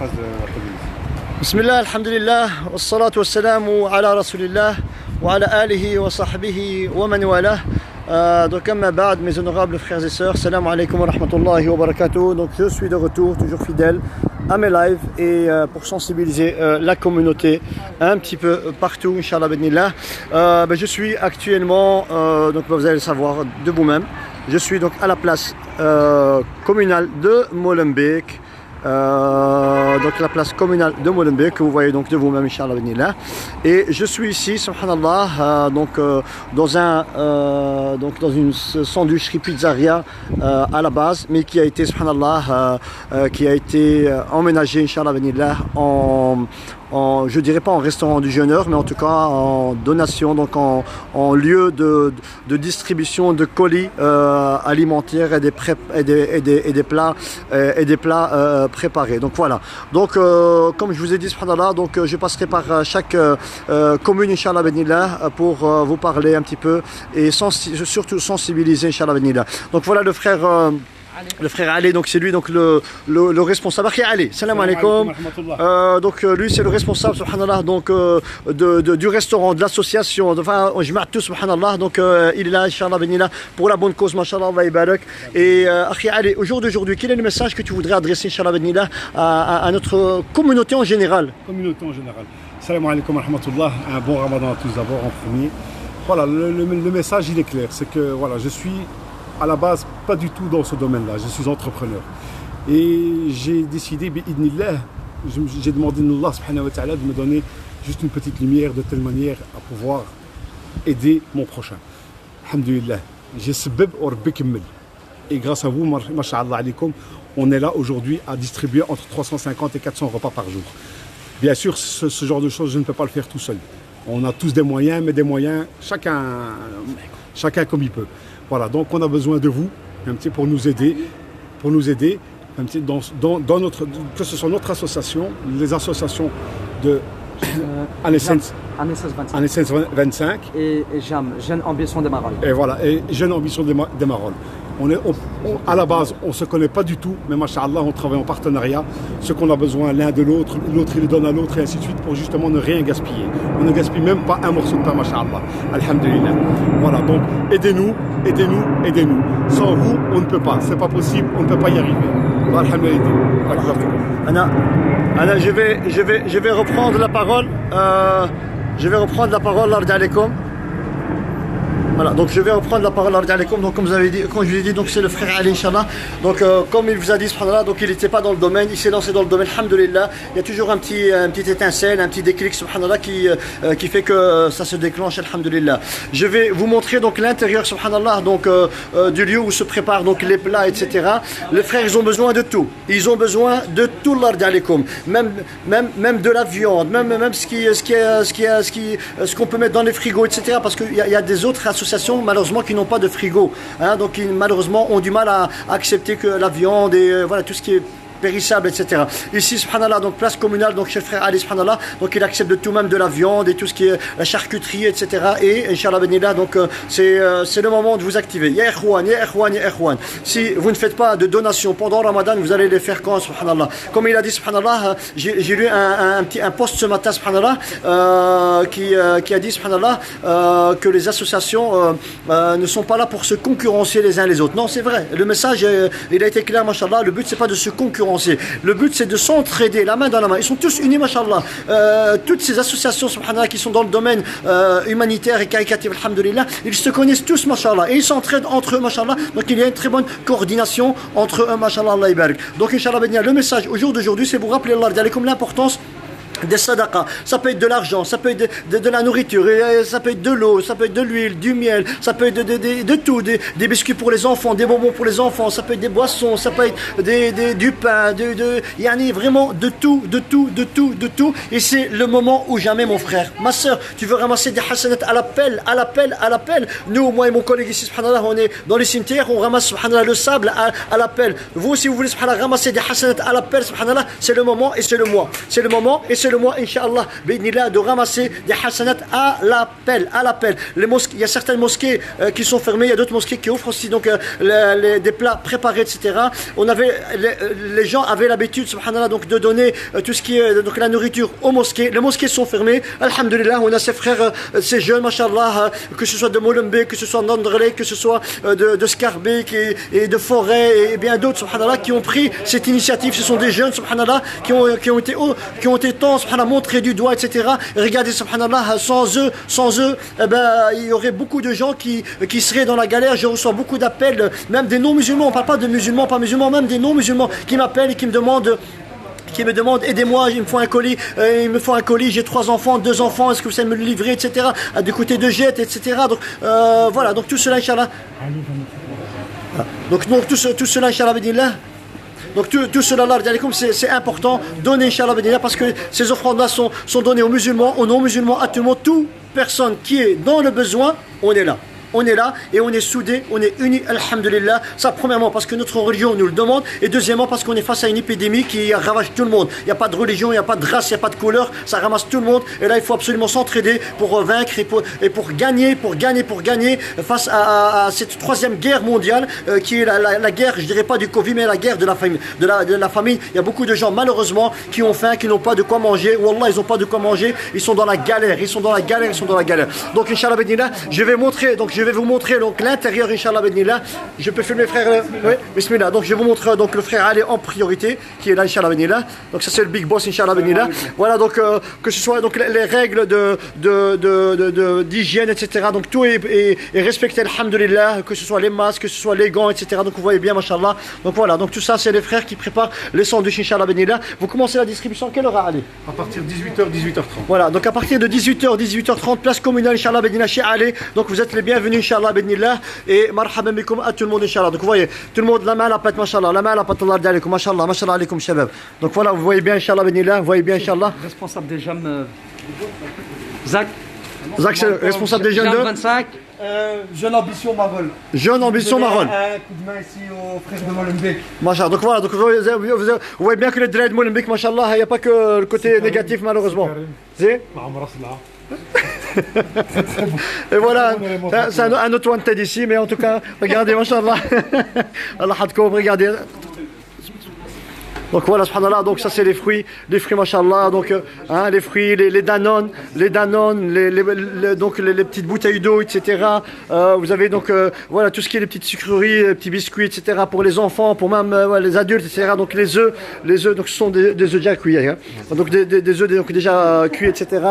phrase de la communauté. Bismillah, alhamdulillah, wassalatu wassalamu ala rasulillah, wa ala alihi wa sahbihi wa man wala. Donc, amma ba'd, mes honorables frères et sœurs, salam alaikum wa rahmatullahi wa barakatuh. Donc, je suis de retour, toujours fidèle à mes lives et pour sensibiliser la communauté un petit peu partout, Inch'Allah Benillah. Je suis actuellement, donc vous allez le savoir de vous-même, je suis donc à la place communale de Molenbeek. Donc la place communale de Molenbeek que vous voyez donc de vous-même, Inch'Allah Benillah. Et je suis ici, subhanallah, dans une sandwicherie pizzeria à la base, mais qui a été, subhanallah, emménagée, Inch'Allah Benillah, je dirais pas en restaurant du jeûneur, mais en tout cas en donation, donc en lieu de distribution de colis alimentaires et des plats préparés. Donc voilà. Donc comme je vous ai dit, subhanallah, donc je passerai par chaque commune, Inch'Allah Benillah, pour vous parler un petit peu et surtout sensibiliser, Inch'Allah Benillah. Donc voilà le frère Ali, donc c'est lui donc le responsable. Ali, salam alaikum. Donc lui c'est le responsable, subhanallah, donc du restaurant, de l'association. Enfin, je m'attends tous, subhanallah. Donc il est là, Inch'Allah Benillah, pour la bonne cause, mashallah, Allah barak. Et Ali, au jour d'aujourd'hui, quel est le message que tu voudrais adresser, Inch'Allah Benillah, à notre communauté en général? Communauté en général. Salam alaikum wa rahmatullah. Un bon ramadan à tous d'abord en premier. Voilà, le message il est clair, c'est que voilà, je suis à la base pas du tout dans ce domaine-là, je suis entrepreneur. Et j'ai décidé, j'ai demandé à Allah subhanahu wa ta'ala de me donner juste une petite lumière de telle manière à pouvoir aider mon prochain. Alhamdulillah, j'ai sabab wa rabbi kammil. Et grâce à vous, masha'Allah alaikum, on est là aujourd'hui à distribuer entre 350 et 400 repas par jour. Bien sûr, ce genre de choses, je ne peux pas le faire tout seul. On a tous des moyens, mais des moyens, chacun comme il peut. Voilà, donc on a besoin de vous un petit pour nous aider un petit dans notre, que ce soit notre association, les associations de Anessence 25 et JAM, Jeune Ambition des Marolles. Et voilà, et Jeune Ambition des Marolles. À la base, on ne se connaît pas du tout, mais masha'Allah, on travaille en partenariat. Ce qu'on a besoin l'un de l'autre, l'autre il le donne à l'autre, et ainsi de suite, pour justement ne rien gaspiller. On ne gaspille même pas un morceau de pain, masha'Allah. Alhamdulillah. Voilà, donc aidez-nous. Sans vous, on ne peut pas. C'est pas possible, on ne peut pas y arriver. Alhamdulillah. Anna, je vais reprendre la parole. Lardi alaikum. Voilà, donc je vais reprendre la parole à Alaikum. Donc comme je vous ai dit, donc c'est le frère Ali, Inch'Allah. Donc comme il vous a dit, subhanallah, donc il n'était pas dans le domaine, il s'est lancé dans le domaine, alhamdulillah. Il y a toujours un petit étincelle, un petit déclic, subhanallah, qui fait que ça se déclenche, alhamdulillah. Je vais vous montrer donc l'intérieur, subhanallah, donc du lieu où se préparent donc les plats, etc. Les frères, ils ont besoin de tout. Ils ont besoin de tout, l'Ardi Alaikum. Même de la viande, même ce qu'on peut mettre dans les frigos, etc. Parce qu'il y a des autres associations malheureusement qui n'ont pas de frigo, donc qui malheureusement ont du mal à accepter que la viande et voilà tout ce qui est périssable, etc. Ici, subhanallah, donc place communale, donc chez le frère Ali, subhanallah, donc il accepte de tout, même de la viande et tout ce qui est la charcuterie, etc. Et Inch'Allah Benillah, donc c'est le moment de vous activer. Ya ikhwan. Si vous ne faites pas de donations pendant Ramadan, vous allez les faire quand, subhanallah. Comme il a dit, subhanallah, j'ai lu un post ce matin, subhanallah, qui a dit, subhanallah, que les associations ne sont pas là pour se concurrencer les uns les autres. Non, c'est vrai. Le message, il a été clair, mashallah. Le but, c'est pas de se concurrencer. Le but, c'est de s'entraider, la main dans la main. Ils sont tous unis, mashallah. Toutes ces associations, subhanallah, qui sont dans le domaine humanitaire et caritatif, alhamdulillah, ils se connaissent tous, mashallah. Et ils s'entraident entre eux, mashallah. Donc, il y a une très bonne coordination entre eux, mashallah, Allah barik. Donc, Inch'Allah, le message au jour d'aujourd'hui, c'est vous rappeler, Allah, comme l'importance des sadaqas, ça peut être de l'argent, ça peut être de la nourriture, ça peut être de l'eau, ça peut être de l'huile, du miel, ça peut être de tout, des biscuits pour les enfants, des bonbons pour les enfants, ça peut être des boissons, ça peut être du pain, yani vraiment de tout. Et c'est le moment où jamais, mon frère, ma soeur, tu veux ramasser des hasanat à l'appel. Nous, moi et mon collègue ici, subhanallah, on est dans les cimetières, on ramasse, subhanallah, le sable à l'appel. Vous, si vous voulez, subhanallah, ramasser des hasanat à l'appel, subhanallah, c'est le moment et c'est le mois. C'est le moment et c'est commencer le mois, Inch'Allah, de ramasser des hasanat à l'appel. Les mosquées, il y a certaines mosquées qui sont fermées, il y a d'autres mosquées qui offrent aussi donc, des plats préparés, etc. Les gens avaient l'habitude, subhanallah, donc, de donner tout ce qui est donc, la nourriture aux mosquées. Les mosquées sont fermées. Alhamdulillah, on a ces frères, ces jeunes, mashallah, que ce soit de Molenbeek, que ce soit d'Anderlecht, que ce soit de Schaerbeek et de Forêt et bien d'autres, subhanallah, qui ont pris cette initiative. Ce sont des jeunes, subhanallah, qui ont été tant, subhanallah, montrés du doigt, etc. Et regardez, subhanallah, sans eux, il y aurait beaucoup de gens qui seraient dans la galère. Je reçois beaucoup d'appels, même des non-musulmans. On ne parle pas de musulmans, pas musulmans, même des non-musulmans qui m'appellent et qui me demandent aidez-moi, il me faut un colis, j'ai 3 enfants, 2 enfants, est-ce que vous savez me le livrer, etc. Du côté de Jet, etc. Donc voilà, donc tout cela, Inch'Allah. Donc tout cela, Inch'Allah, bénillah. Donc tout cela, c'est important, donner, Inch'Allah, bénillah, parce que ces offrandes-là sont données aux musulmans, aux non-musulmans, à tout le monde, toute personne qui est dans le besoin, on est là. On est là et on est soudés, on est unis, alhamdulillah. Ça, premièrement, parce que notre religion nous le demande, et deuxièmement, parce qu'on est face à une épidémie qui ravage tout le monde. Il n'y a pas de religion, il n'y a pas de race, il n'y a pas de couleur, ça ramasse tout le monde. Et là, il faut absolument s'entraider pour vaincre et pour gagner face à cette 3e guerre mondiale qui est la guerre, je dirais pas du Covid, mais la guerre de la famine. De la famine. Il y a beaucoup de gens, malheureusement, qui ont faim, qui n'ont pas de quoi manger. Wallah, ils n'ont pas de quoi manger, ils sont dans la galère. Donc, Inch'Allah, bénillah, je vais vous montrer donc l'intérieur, Inch'Allah, bénillah. Je peux filmer frère, oui, bismillah. Donc je vais vous montrer donc le frère Ali en priorité, qui est là, Inch'Allah, bénillah. Donc ça c'est le big boss, Inch'Allah, bénillah. Voilà, donc que ce soit donc les règles d'hygiène, etc. Donc tout est respecté, alhamdulillah, que ce soit les masques, que ce soit les gants, etc. Donc vous voyez bien, mashallah. Donc voilà, donc tout ça c'est les frères qui préparent les sandwichs, Inch'Allah, bénillah. Vous commencez la distribution à quelle heure, Ali? À partir de 18h, 18h30. Voilà, donc à partir de 18h, 18h30, place communale, Inch'Allah, bénillah, chez Ali. Donc vous êtes les bienvenus, Inch'Allah, bénillah. Et marhaban bikoum à tout le monde, Inch'Allah. Donc vous voyez, tout le monde, la main à la pâte, mashallah, la main à la pâte, Allah alaikum, mashallah, mashallah alaikum, shabab. Donc voilà, vous voyez bien, Inch'Allah, bénillah, vous voyez bien, Inch'Allah. Responsable des jeunes, Zach, c'est le responsable des jeunes de 25. Jeune ambition Marol. Jeune ambition Marol. Un coup de main ici aux frères de Molenbeek. Machallah, donc voilà, donc vous voyez bien que les dread Molenbeek, machallah, il n'y a pas que le côté négatif, malheureusement. C'est et voilà, c'est un autre one TED ici, mais en tout cas, regardez, machallah. Allah hadkoum, regardez. Donc voilà, subhanallah, donc ça c'est les fruits, machallah, donc les fruits, les danones, donc les petites bouteilles d'eau, etc. Vous avez donc voilà tout ce qui est les petites sucreries, les petits biscuits, etc. pour les enfants, pour même les adultes, etc. Donc les œufs, donc ce sont des œufs déjà cuits, hein. Donc des œufs donc déjà cuits, etc.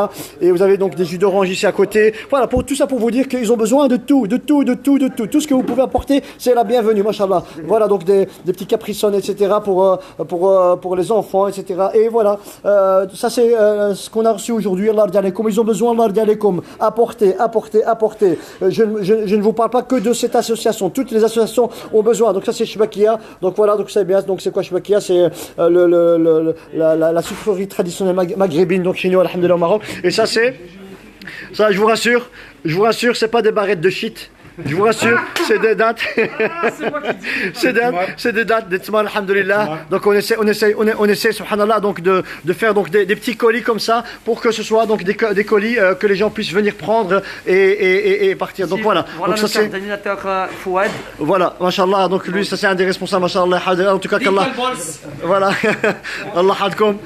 Et vous avez donc des jus d'orange ici à côté. Voilà, pour tout ça pour vous dire qu'ils ont besoin de tout ce que vous pouvez apporter, c'est la bienvenue, machallah. Voilà donc des petits capricons, etc. pour les enfants, etc. Et voilà, ça c'est ce qu'on a reçu aujourd'hui. Allah yardi alaykoum. Ils ont besoin, Allah yardi alaykoum. Apporter. Je ne vous parle pas que de cette association. Toutes les associations ont besoin. Donc ça c'est Shbakia. Donc voilà, donc c'est bien. Donc c'est quoi Shbakia? C'est la sucrerie traditionnelle maghrébine, donc chez nous, alhamdulillah, au Maroc. Et ça c'est, ça je vous rassure, c'est pas des barrettes de shit. Je vous rassure, c'est des dates. C'est des dates, des tzmar, alhamdulillah. Donc on essaie, subhanallah, donc de faire donc des petits colis comme ça pour que ce soit donc des colis que les gens puissent venir prendre et partir. Donc voilà. Voilà donc le ça c'est. coordinateur Fouad. Voilà, mashallah. Donc lui, ça c'est un des responsables, mashallah. En tout cas, qu'Allah. Voilà. Allah hadkoum,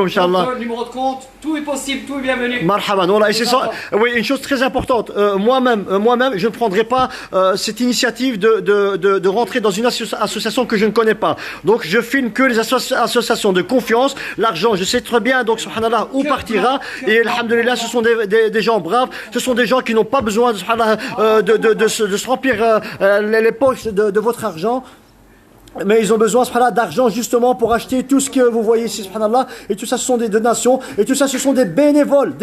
inshallah. Numéro de compte, tout est possible, tout est bienvenu. Marhaban, voilà. Et c'est ça. Oui, une chose très importante. Moi-même, je ne prendrai pas cette initiative de rentrer dans une association que je ne connais pas. Donc, je filme que les associations de confiance. L'argent, je sais très bien, donc, subhanallah, où partira. Et, alhamdulillah, ce sont des gens braves. Ce sont des gens qui n'ont pas besoin, subhanallah, de se remplir les poches de votre argent. Mais ils ont besoin, subhanallah, d'argent justement pour acheter tout ce que vous voyez ici, subhanallah. Et tout ça, ce sont des donations. Et tout ça, ce sont des bénévoles.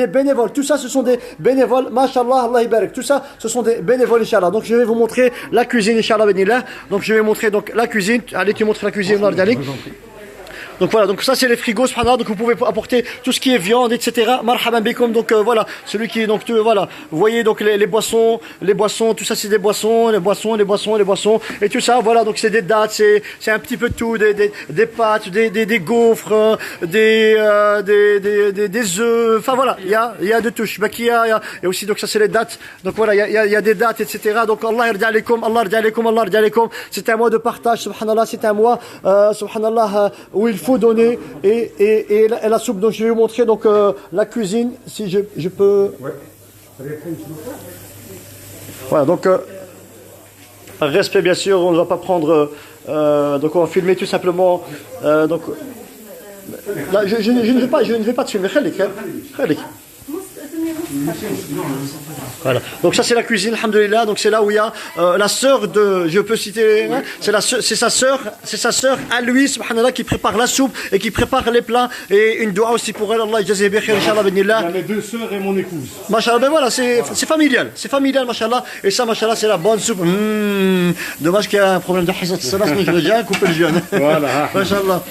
Tout ça, ce sont des bénévoles. Mashallah, Allah ibarak. Tout ça, ce sont des bénévoles, Inch'Allah. Donc, je vais vous montrer la cuisine, Inch'Allah, bénillah. Donc, je vais montrer donc la cuisine. Allez, tu montres la cuisine, Allah. Donc voilà, donc ça c'est les frigos, subhanallah, donc vous pouvez apporter tout ce qui est viande, etc. Marhaban bikum, donc voilà, celui qui est donc voilà, vous voyez donc les boissons, tout ça c'est des boissons, les boissons, et tout ça, voilà, donc c'est des dattes, c'est un petit peu de tout, des pâtes, des gaufres, des œufs, enfin voilà, il y a de tout, il y a aussi, donc ça c'est les dattes, donc voilà, il y a des dattes, etc. Donc Allah yarda alaykum, Allah yarda alaykum, Allah yarda alaykum, c'est un mois de partage, subhanallah, c'est un mois, subhanallah, où il faut donner, et la soupe, donc je vais vous montrer donc la cuisine, si je peux. Ouais. Voilà, donc par respect bien sûr, on ne va pas prendre, donc on va filmer tout simplement, donc là, je ne vais pas te filmer, khalik. Voilà. Donc ça c'est la cuisine, alhamdoulilah. Donc c'est là où il y a la sœur de, je peux citer, hein, c'est sa sœur à lui, subhanallah, qui prépare la soupe et qui prépare les plats, et une dua aussi pour elle, Allah yajzih bi khair, inshallah benillah. Il y a mes deux sœurs et mon épouse. Machallah, ben voilà, c'est familial, machallah. Et ça, machallah, c'est la bonne soupe. Dommage qu'il y a un problème de hizat salat, mais je veux bien couper le jeûne. Voilà. Machallah.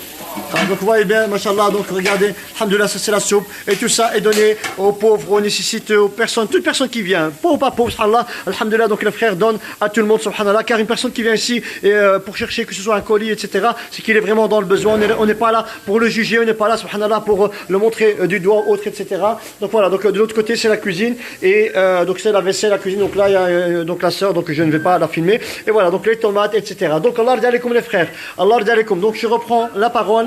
Donc vous voyez bien, machallah, donc regardez, alhamdoulilah, ça c'est la soupe, et tout ça est donné aux pauvres, aux nécessiteux, aux personnes, toute personne qui vient, pauvre ou pas pauvre, subhanallah, alhamdoulilah, donc le frère donne à tout le monde, subhanallah, car une personne qui vient ici pour chercher que ce soit un colis, etc., c'est qu'il est vraiment dans le besoin, on n'est pas là pour le juger, on n'est pas là, subhanallah, pour le montrer du doigt aux autres, etc. Donc voilà, donc de l'autre côté c'est la cuisine, et donc c'est la vaisselle, la cuisine, donc là il y a donc la sœur, donc je ne vais pas la filmer, et voilà, donc les tomates, etc. Donc Allah yarda alaykoum les frères, Allah yarda alaykoum, donc je reprends la parole,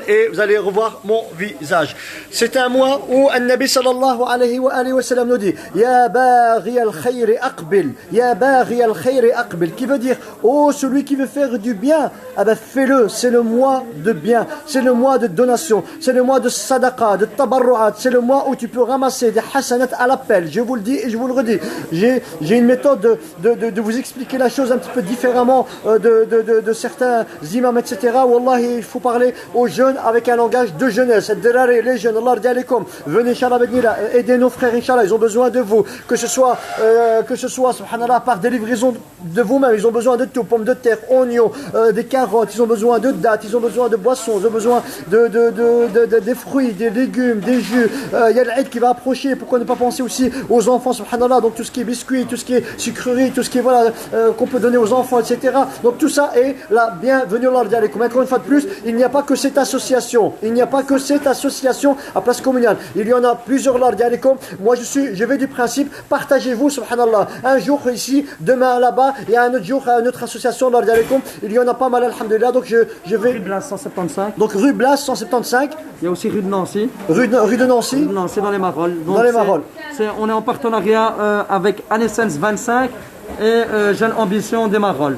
et vous allez revoir mon visage. C'est un mois où un Nabi sallallahu alayhi wa sallam nous dit Ya baghi al-khayri aqbil, Ya baghi al-khayri aqbil, qui veut dire oh celui qui veut faire du bien, ah ben fais-le, c'est le mois de bien, c'est le mois de donation, c'est le mois de sadaqa, de tabarru'at, c'est le mois où tu peux ramasser des hasanat à l'appel. Je vous le dis et je vous le redis. J'ai une méthode de vous expliquer la chose un petit peu différemment de certains imams, etc. Wallahi, il faut parler aux jeunes avec un langage de jeunesse. Les jeunes, Allah yarda alaykum, venez inshallah, aidez nos frères inshallah, ils ont besoin de vous, que ce soit subhanallah par des livraisons de vous-même, ils ont besoin de tout, pommes de terre, oignons, des carottes, ils ont besoin de dattes, ils ont besoin de boissons, ils ont besoin des fruits, des légumes, des jus. Il y a l'Aïd qui va approcher, pourquoi ne pas penser aussi aux enfants, subhanallah, donc tout ce qui est biscuits, tout ce qui est sucreries, tout ce qui est voilà qu'on peut donner aux enfants, etc. Donc tout ça est la bienvenue, Allah yarda alaykum. Encore une fois de plus, il n'y a pas que cette association, à Place Communale, il y en a plusieurs là, moi je vais du principe, partagez-vous, subhanallah, un jour ici, demain là-bas, il y a un autre jour à une autre association, il y en a pas mal, alhamdulillah, donc je vais... Rue Blas 175. Donc rue Blas 175. Il y a aussi rue de Nancy. Rue de Nancy. Rue de Nancy dans les Marolles. Donc dans les Marolles. On est en partenariat avec Anessence 25 et Jeune Ambition des Marolles.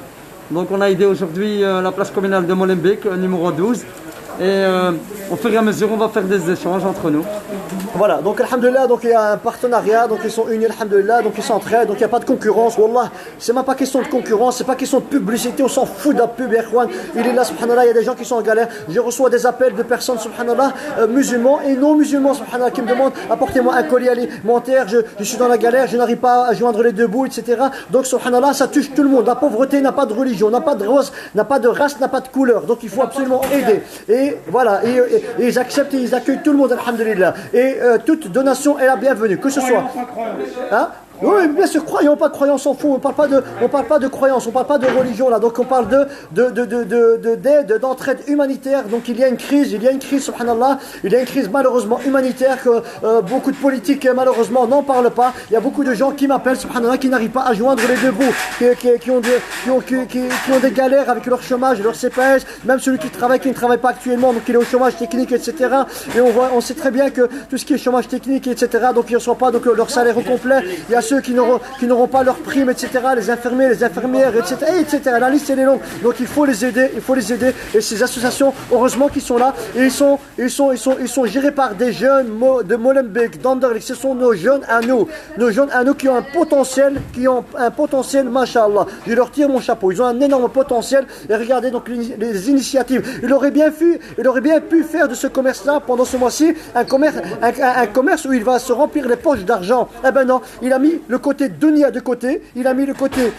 Donc on a aidé aujourd'hui la place communale de Molenbeek, numéro 12. Et au fur et à mesure, on va faire des échanges entre nous. Voilà, donc alhamdoulilah, donc il y a un partenariat, donc ils sont unis, alhamdoulilah, donc ils s'entraident, donc il n'y a pas de concurrence, wallah, c'est même pas question de concurrence, c'est pas question de publicité, on s'en fout de la pub, Erwan. Il est là, subhanallah, il y a des gens qui sont en galère, je reçois des appels de personnes, subhanallah, musulmans et non musulmans, subhanallah, qui me demandent, apportez-moi un colis alimentaire, je suis dans la galère, je n'arrive pas à joindre les deux bouts, etc. Donc subhanallah, ça touche tout le monde, la pauvreté n'a pas de religion, n'a pas de race, n'a pas de couleur, donc il faut absolument aider. Et voilà, et ils acceptent et ils accueillent tout le monde, alhamdoulilah. Et toute donation est la bienvenue, que ce soit. Hein? Oui, bien sûr, croyants, pas croyants, on s'en fout. On parle pas de croyance, on parle pas de religion là. Donc on parle d'aide, d'entraide humanitaire. Donc il y a une crise, subhanallah. Il y a une crise malheureusement humanitaire que beaucoup de politiques malheureusement n'en parlent pas. Il y a beaucoup de gens qui m'appellent, subhanallah, qui n'arrivent pas à joindre les deux bouts, qui ont des galères avec leur chômage, leur CPS. Même celui qui ne travaille pas actuellement, donc il est au chômage technique, etc. Et on sait très bien que tout ce qui est chômage technique, etc. Donc ils ne reçoivent pas donc leur salaire au complet. Il y a ceux qui n'auront pas leur prime, etc., les infirmiers, les infirmières, etc. La liste elle est longue. Donc il faut les aider. Et ces associations, heureusement qu'ils sont là. Et ils sont gérés par des jeunes de Molenbeek, d'Anderlecht. Ce sont nos jeunes à nous qui ont un potentiel, mashallah. Je leur tire mon chapeau. Ils ont un énorme potentiel. Et regardez donc les initiatives. Il aurait bien pu faire de ce commerce-là pendant ce mois-ci un commerce où il va se remplir les poches d'argent. Eh ben non, il a mis mis le côté dunya de côté, il a mis le côté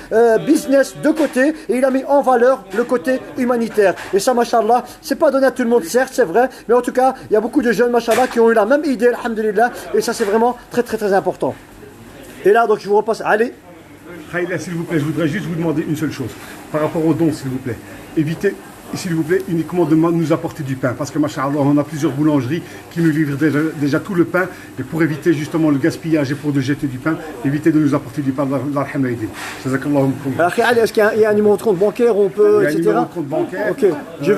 business de côté, et il a mis en valeur le côté humanitaire. Et ça, machallah, c'est pas donné à tout le monde, certes, c'est vrai, mais en tout cas, il y a beaucoup de jeunes, machallah, qui ont eu la même idée, alhamdulillah, et ça, c'est vraiment très, très, très important. Et là, donc, je vous repasse. Allez. Khaïla, s'il vous plaît, je voudrais juste vous demander une seule chose. Par rapport aux dons, s'il vous plaît. Évitez, s'il vous plaît, uniquement de nous apporter du pain. Parce que, machallah, on a plusieurs boulangeries qui nous livrent déjà tout le pain. Et pour éviter justement le gaspillage et pour de jeter du pain, évitez de nous apporter du pain. Est-ce qu'il y a un numéro de compte bancaire où on peut, etc. Il y a un numéro de compte bancaire. Ok. Je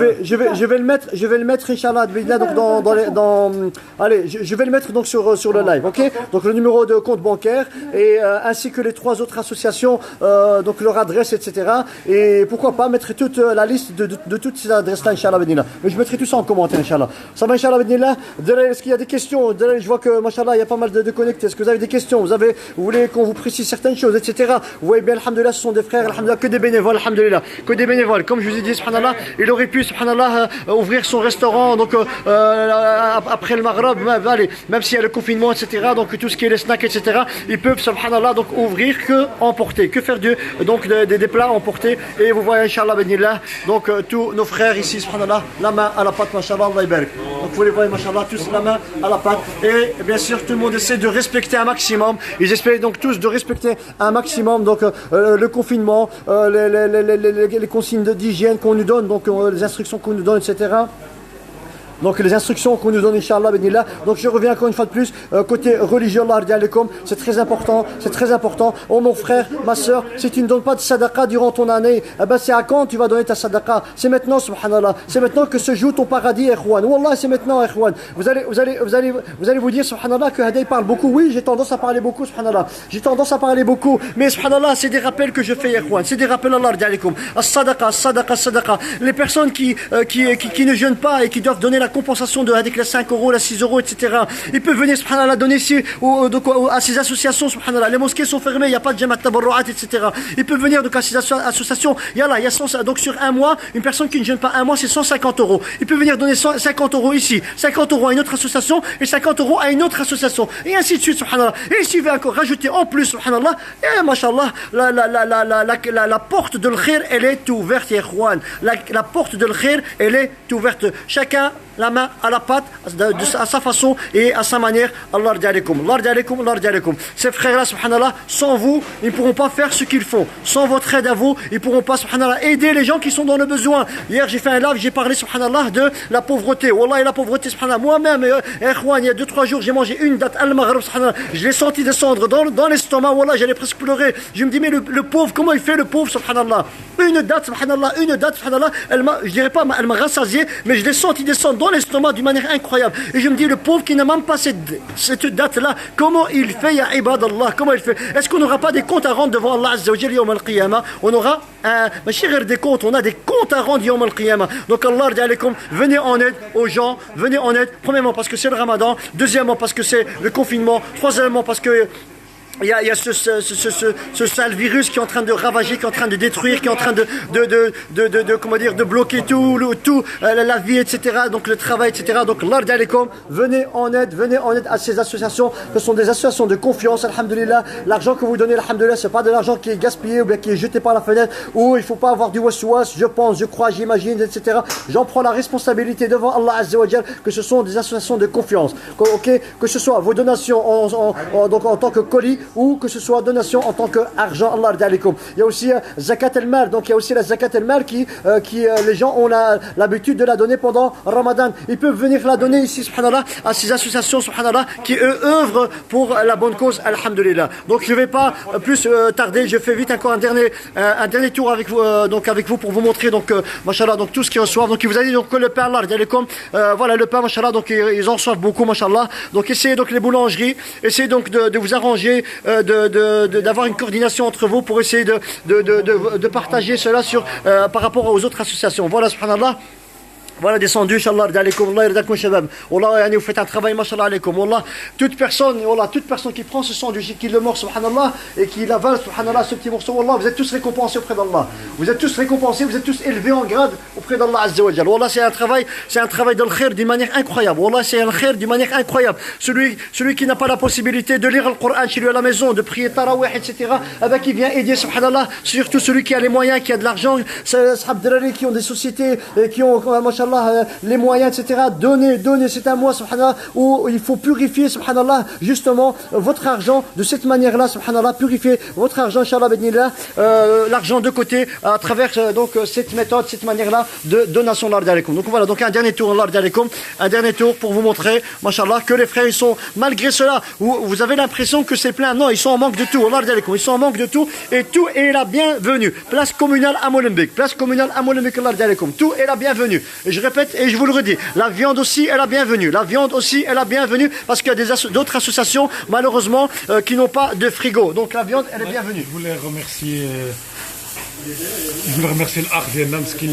vais le mettre, Inch'Allah, donc allez, je vais le mettre donc sur le live, ok. Donc le numéro de compte bancaire et ainsi que les 3 autres associations, donc leur adresse, etc. Et pourquoi pas mettre toute la liste de toutes ces adresses-là, Inch'Allah, Benila. Mais je mettrai tout ça en commentaire, Inch'Allah. Ça va, Inch'Allah, Benila. Est-ce qu'il y a des questions? Je vois que, Machallah, il y a pas mal de connectés. Est-ce que vous avez des questions? Vous voulez qu'on vous précise certaines choses, etc. Vous voyez bien, alhamdulillah, ce sont des frères, alhamdulillah, que des bénévoles, alhamdulillah. Que des bénévoles. Comme je vous ai dit, subhanallah, il aurait pu, subhanallah, ouvrir son restaurant, donc, après le Maghreb, allez, même s'il y a le confinement, etc. Donc, tout ce qui est les snacks, etc. Ils peuvent, subhanallah, donc, ouvrir que emporter, que faire donc, des plats emportés. Et vous voyez, Inch'Allah, Benillah, donc, tous nos frères ici, subhanallah, la main à la pâte, mashallah, Allah barik. Donc vous les voyez, mashallah, tous la main à la pâte. Et bien sûr, tout le monde essaie de respecter un maximum. Ils espèrent donc tous de respecter un maximum donc le confinement, les consignes d'hygiène qu'on nous donne, donc les instructions qu'on nous donne, etc. Donc les instructions qu'on nous donne, Inch'Allah, Benillah. Donc je reviens encore une fois de plus, côté religieux, Allah radialikum, c'est très important, c'est très important. Oh mon frère, ma soeur, si tu ne donnes pas de sadaqa durant ton année, eh ben c'est à quand tu vas donner ta sadaqa? C'est maintenant, subhanallah, c'est maintenant que se joue ton paradis, ikhwan. Wallah, c'est maintenant, ikhwan. Vous allez vous dire, subhanallah, que Hadi parle beaucoup. Oui, j'ai tendance à parler beaucoup, subhanallah. J'ai tendance à parler beaucoup, mais subhanallah, c'est des rappels que je fais, ikhwan. C'est des rappels, Allah radialikum. As-sadaqa, as-sadaqa, as-sadaqa. Les personnes qui ne jeûnent pas et qui doivent donner la compensation avec les 5 euros, les 6 euros, etc. Ils peuvent venir, subhanallah, donner ici à ces associations, subhanallah. Les mosquées sont fermées, il n'y a pas de jamat tabarru'at, etc. Ils peuvent venir donc à ces associations. Il y a 100, donc sur un mois, une personne qui ne jeûne pas un mois, c'est 150 euros. Ils peuvent venir donner 50 euros ici, 50 euros à une autre association et 50 euros à une autre association. Et ainsi de suite, subhanallah. Et s'il veut encore rajouter en plus, subhanallah, et mashallah, la porte de l'khair, elle est ouverte, ikhwan. La porte de l'khair, elle est ouverte. Chacun la main à la pâte, à sa façon et à sa manière. Allah radialikum, Allah radialikum, Allah radialikum. Ces frères-là, subhanallah, sans vous, ils ne pourront pas faire ce qu'ils font. Sans votre aide à vous, ils ne pourront pas, subhanallah, aider les gens qui sont dans le besoin. Hier, j'ai fait un live, j'ai parlé, subhanallah, de la pauvreté. Wallah, et la pauvreté, subhanallah. Moi-même, il y a 2-3 jours, j'ai mangé une date al-maghrib, subhanallah. Je l'ai senti descendre dans l'estomac. Wallah, j'allais presque pleurer. Je me dis, mais le pauvre, comment il fait le pauvre, subhanallah? Une date, subhanallah, je dirais pas, elle m'a rassasié, mais je l'ai senti descendre dans l'estomac d'une manière incroyable. Et je me dis, le pauvre qui n'a même pas cette date-là, comment il fait, ya ibadallah, comment il fait? Est-ce qu'on n'aura pas des comptes à rendre devant Allah Azza wa Jalla yawm al-qiyamah? On aura des comptes, on a des comptes à rendre yawm al-qiyamah. Donc Allah radialikum, venez en aide aux gens, venez en aide, premièrement parce que c'est le ramadan, deuxièmement parce que c'est le confinement, troisièmement parce que il y a ce sale virus qui est en train de ravager, qui est en train de détruire, qui est en train de bloquer tout, la vie, etc. Donc le travail, etc. Donc l'Ard Alekom, venez en aide à ces associations. Ce sont des associations de confiance, alhamdulillah. L'argent que vous donnez, alhamdulillah, c'est pas de l'argent qui est gaspillé ou bien qui est jeté par la fenêtre, ou il faut pas avoir du waswas, je pense, je crois, j'imagine, etc. J'en prends la responsabilité devant Allah Azza wa Jal que ce sont des associations de confiance. Ok, que ce soit vos donations en tant que colis, ou que ce soit donation en tant qu'argent. Allah radialikum. Il y a aussi zakat al-mal, donc il y a aussi la zakat al-mal qui les gens ont l'habitude de la donner pendant Ramadan. Ils peuvent venir la donner ici, subhanallah, à ces associations, subhanallah, qui œuvrent pour la bonne cause, alhamdulillah. Donc je ne vais pas plus tarder, je fais vite encore un dernier tour avec vous, avec vous pour vous montrer, donc machallah, donc tout ce qu'ils reçoivent. Donc il vous a dit donc que le pain, Allah radialikum, voilà le pain, machallah, donc ils en reçoivent beaucoup, machallah. Donc essayez donc les boulangeries, essayez donc de vous arranger, d'avoir une coordination entre vous pour essayer de partager cela par rapport aux autres associations. Voilà, subhanallah. Voilà, descendu, Inch'Allah, Allah yardakoum shabab. Wallah, vous faites un travail, mashallah alaikum. Wallah, toute personne qui prend ce sandwich, qui le mord, subhanallah, et qui l'avale, subhanallah, ce petit morceau, Wallah, vous êtes tous récompensés auprès d'Allah. Vous êtes tous récompensés, vous êtes tous élevés en grade auprès d'Allah Azza wa Jal. Wallah, c'est un travail de l'khair d'une manière incroyable. Wallah, c'est un khair d'une manière incroyable. Celui qui n'a pas la possibilité de lire le Coran chez lui à la maison, de prier tarawih, etc., qui vient aider, subhanallah, surtout celui qui a les moyens, qui a de l'argent, qui ont des sociétés, qui ont, les moyens, etc. Donnez, c'est un mois, subhanallah, où il faut purifier, subhanallah, justement, votre argent de cette manière-là, subhanallah, purifier votre argent, inshallah, l'argent de côté, à travers, cette méthode, cette manière-là de donation, l'Ardi alaikum. Donc voilà, donc un dernier tour, l'Ardi alaikum, un dernier tour pour vous montrer, mashallah, que les frères, ils sont, malgré cela, vous avez l'impression que c'est plein. Non, ils sont en manque de tout, l'Ardi alaikum, ils sont en manque de tout, et tout est la bienvenue. Place communale à Molenbeek, l'Ardi alaikum, tout est la bienvenue. Et je répète et je vous le redis, la viande aussi est la bienvenue. La viande aussi est la bienvenue parce qu'il y a d'autres associations malheureusement qui n'ont pas de frigo. Donc la viande elle est bienvenue. Je voulais remercier l'Arc Vietnam qui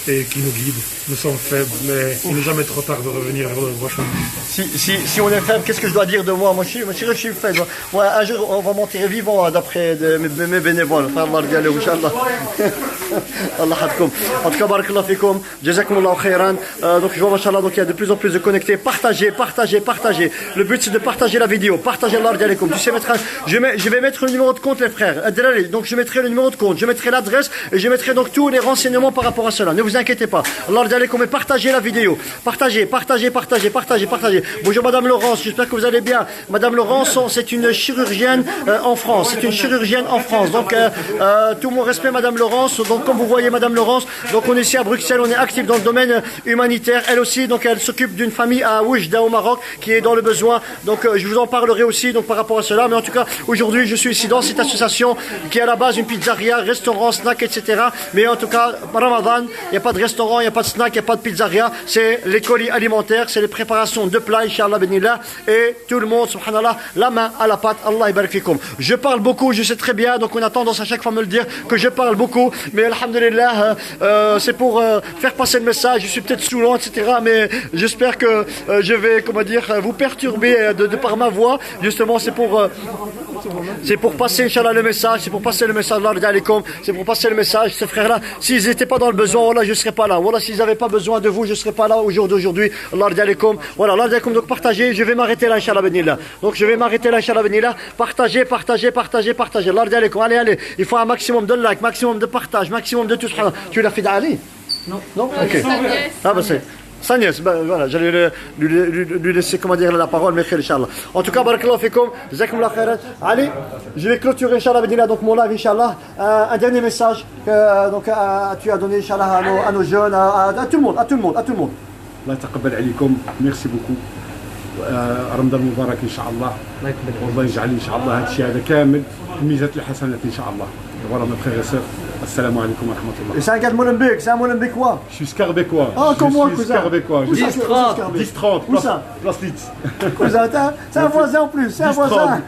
et qui nous guide. Nous sommes faibles, mais il n'est jamais trop tard de revenir vers le prochain. Si on est faible, qu'est-ce que je dois dire de moi? Moi, je suis faible. Moi, un jour, on va monter vivant d'après mes bénévoles. Allah hadkoum. En tout cas, barakallah fikoum. Jazakumullahu khairan. Donc, je vois, machallah, donc il y a de plus en plus de connectés. Partagez. Le but, c'est de partager la vidéo. Partagez l'Ardi alaikum. Tu sais, je vais mettre le numéro de compte, les frères. Donc, je mettrai le numéro de compte, je mettrai l'adresse et je mettrai donc tous les renseignements par rapport à cela. Ne vous inquiétez pas. Allah alaikum et partagez la vidéo. Partagez. Bonjour Madame Laurence, j'espère que vous allez bien. Madame Laurence, c'est une chirurgienne en France. Donc tout mon respect Madame Laurence. Donc comme vous voyez Madame Laurence, donc on est ici à Bruxelles, on est actif dans le domaine humanitaire. Elle aussi, donc elle s'occupe d'une famille à Oujda au Maroc qui est dans le besoin. Donc je vous en parlerai aussi donc par rapport à cela. Mais en tout cas, aujourd'hui, je suis ici dans cette association qui est à la base une pizzeria, restaurant, snack, etc. Mais en tout cas, Ramadan, il n'y a pas de restaurant, il n'y a pas de snack, il n'y a pas de pizzeria. C'est les colis alimentaires, c'est les préparations de plats, Inch'Allah benillah. Et tout le monde, subhanallah, la main à la pâte. Allah ibarak fikoum. Je parle beaucoup, je sais très bien, donc on a tendance à chaque fois me le dire que je parle beaucoup. Mais alhamdulillah, c'est pour faire passer le message. Je suis peut-être saoulant, etc. Mais j'espère que je vais, vous perturber de par ma voix. Justement, c'est pour passer, Inch'Allah, le message. C'est pour passer le message, c'est pour passer le message. Ces frères-là, s'ils n'étaient pas dans le besoin, voilà, je ne serais pas là. Voilà, s'ils n'avaient pas besoin de vous, je ne serais pas là au jour d'aujourd'hui. Voilà, Allah donc partagez. Je vais m'arrêter là, Inch'Allah benillah. Donc je vais m'arrêter là, Inch'Allah benillah. Partagez. Allez. Il faut un maximum de likes, maximum de partage, maximum de tout. Tu l'as fait d'Ali? Non. Ok. Ah bah c'est. Sagnès, voilà, j'allais lui laisser la parole, mais Inch'Allah. En tout cas, barakallahu fikoum, jazakumullahu khairan. Allez, je vais clôturer, Inch'Allah, donc mon live, Inch'Allah. Un dernier message que tu as donné, Inch'Allah, à nos jeunes, à tout le monde. Allah taqabbal alaykoum, merci beaucoup. رمضان مبارك ان شاء الله والله يجعل ان شاء الله هذا الشيء هذا كامل ميزات الحسنات ان شاء الله. Voilà mes frères et sœurs, assalamu alaikum wa rahmatullah. Et c'est un gars de Molenbeek, c'est un Molenbeekois. Je suis scarbécois. Ah, comme moi, cousin. Je suis scarbécois. 10-30, Où ça? place Litz. Cousin, c'est un voisin en plus, c'est un voisin.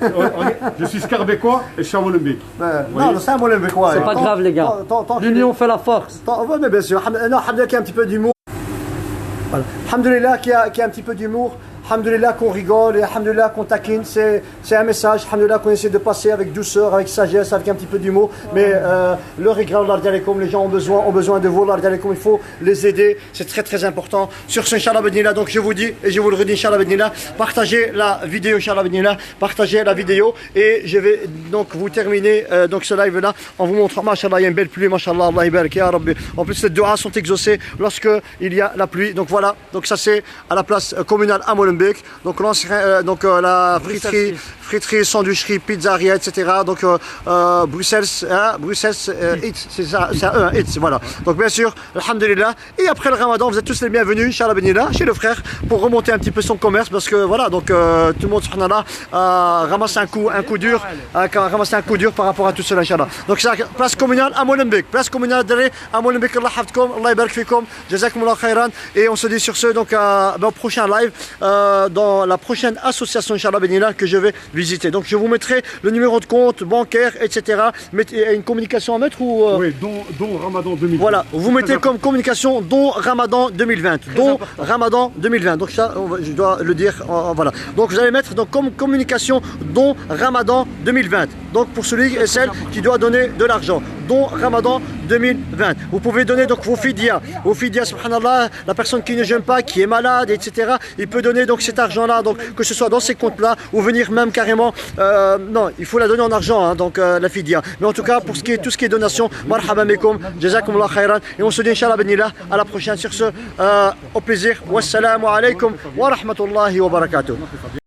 Je suis scarbécois et je suis à Molenbeek. Non, c'est un Molenbeekois. C'est pas grave les gars. L'union fait la force. Oui, mais bien sûr. Non, Alhamdulillah qui a un petit peu d'humour. Voilà. Alhamdulillah qui a un petit peu d'humour. Alhamdulillah qu'on rigole et alhamdulillah qu'on taquine, c'est un message, alhamdulillah qu'on essaie de passer avec douceur, avec sagesse, avec un petit peu d'humour, mais l'heure est grave, l'Ardi alaikum, les gens ont besoin de vous, l'Ardi alaikum, il faut les aider, c'est très très important. Sur ce, Inch'Allah benillah, donc je vous dis, et je vous le redis, Inch'Allah benillah, partagez la vidéo, Inch'Allah benillah, partagez la vidéo, et je vais donc vous terminer donc ce live là en vous montrant, machallah, il y a une belle pluie, machallah, Allah ibarak ya Rabbi. En plus, les du'as sont exaucés lorsque il y a la pluie, donc voilà, donc ça c'est à la place communale à Molenbeek. Donc, la friterie, sandwicherie, pizzeria, etc. Donc Bruxelles, c'est ça, c'est un It's, voilà. Donc bien sûr, alhamdulillah. Et après le Ramadan, vous êtes tous les bienvenus, Inch'Allah benillah, chez le frère, pour remonter un petit peu son commerce, parce que voilà, donc tout le monde, subhanallah, ramasse un coup dur, par rapport à tout cela, Inch'Allah. Donc c'est la place communale à Molenbeek, place communale à Molenbeek, Allah hafdkoum, Allah ibarak fikoum, jazakumullahu khairan. Et on se dit sur ce, donc au prochain live, dans la prochaine association, Inch'Allah benillah, que je vais visiter. Donc je vous mettrai le numéro de compte bancaire, etc. Mettez une communication à mettre ou Oui, dont Ramadan 2020. voilà, vous mettez comme communication don Ramadan 2020. Don Ramadan 2020. Donc ça, je dois le dire. Voilà. Donc vous allez mettre donc, comme communication don Ramadan 2020. Donc pour celui et celle qui doit donner de l'argent. Don Ramadan 2020. Vous pouvez donner donc vos fidyas. Vos fidyas, subhanallah, la personne qui ne jeûne pas, qui est malade, etc. Il peut donner donc cet argent-là, donc que ce soit dans ces comptes-là ou venir même carrément. Non, il faut la donner en argent, hein, donc la fidya. Mais en tout cas, pour tout ce qui est donation, marhaba mekoum, jazakumullah khairan. Et on se dit inshallah benillah à la prochaine. Sur ce, au plaisir. Wassalamu alaikum wa rahmatullahi wa barakatuh.